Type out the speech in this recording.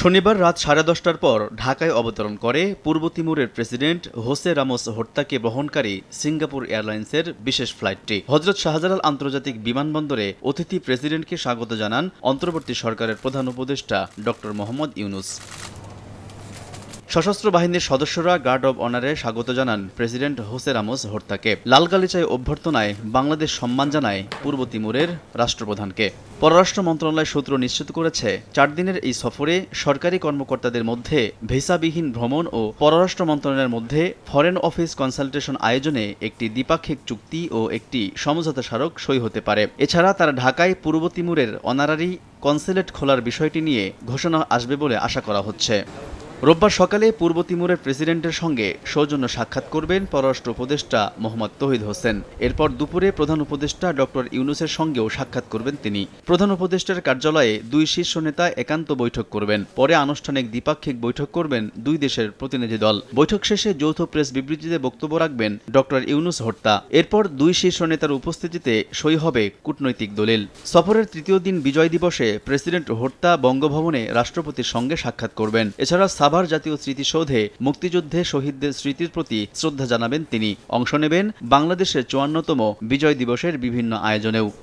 শনিবার রাত 10:30টার পর ঢাকায় অবতরণ করে পূর্ব তিমুরের প্রেসিডেন্ট হোসে রামোস হোর্তাকে বহনকারী সিঙ্গাপুর এয়ারলাইন্সের বিশেষ ফ্লাইটটি হজরত শাহজালাল আন্তর্জাতিক বিমানবন্দরে অতিথি প্রেসিডেন্টকে স্বাগত জানান অন্তর্বর্তী সরকারের প্রধান উপদেষ্টা ড মোহাম্মদ ইউনূস। সশস্ত্র বাহিনীর সদস্যরা গার্ড অব অনারে স্বাগত জানান প্রেসিডেন্ট হোসে রামোস হোর্তাকে। লাল গালিচায় অভ্যর্থনায় বাংলাদেশ সম্মান জানায় পূর্ব তিমুরের রাষ্ট্রপ্রধানকে। পররাষ্ট্র মন্ত্রণালয় সূত্র নিশ্চিত করেছে, 4 দিনের এই সফরে সরকারি কর্মকর্তাদের মধ্যে ভিসাবিহীন ভ্রমণ ও পররাষ্ট্র মন্ত্রণালয়ের মধ্যে ফরেন অফিস কনসালটেশন আয়োজনে একটি দ্বিপাক্ষিক চুক্তি ও একটি সমঝোতা স্মারক সই হতে পারে। এছাড়া তারা ঢাকায় পূর্ব তিমুরের অনারারি কনসুলেট খোলার বিষয়টি নিয়ে ঘোষণা আসবে বলে আশা করা হচ্ছে। রোববার সকালে পূর্ব তিমুরের প্রেসিডেন্টের সঙ্গে সৌজন্য সাক্ষাৎ করবেন পররাষ্ট্র উপদেষ্টা মোহাম্মদ তৌহিদ হোসেন। এরপর দুপুরে প্রধান উপদেষ্টা ড ইউনূসের সঙ্গেও সাক্ষাৎ করবেন তিনি। প্রধান উপদেষ্টার কার্যালয়ে 2 শীর্ষ নেতা একান্ত বৈঠক করবেন। পরে আনুষ্ঠানিক দ্বিপাক্ষিক বৈঠক করবেন 2 দেশের প্রতিনিধি দল। বৈঠক শেষে যৌথ প্রেস বিবৃতিতে বক্তব্য রাখবেন ড ইউনূস হোর্তা। এরপর 2 শীর্ষ নেতার উপস্থিতিতে সই হবে কূটনৈতিক দলিল। সফরের তৃতীয় দিন বিজয় দিবসে প্রেসিডেন্ট হোর্তা বঙ্গভবনে রাষ্ট্রপতির সঙ্গে সাক্ষাৎ করবেন। এছাড়া সাভার জাতীয় স্মৃতিসৌধে মুক্তিযুদ্ধে শহীদদের স্মৃতির প্রতি শ্রদ্ধা জানাবেন তিনি। অংশ নেবেন বাংলাদেশের 54তম বিজয় দিবসের বিভিন্ন আয়োজনেও।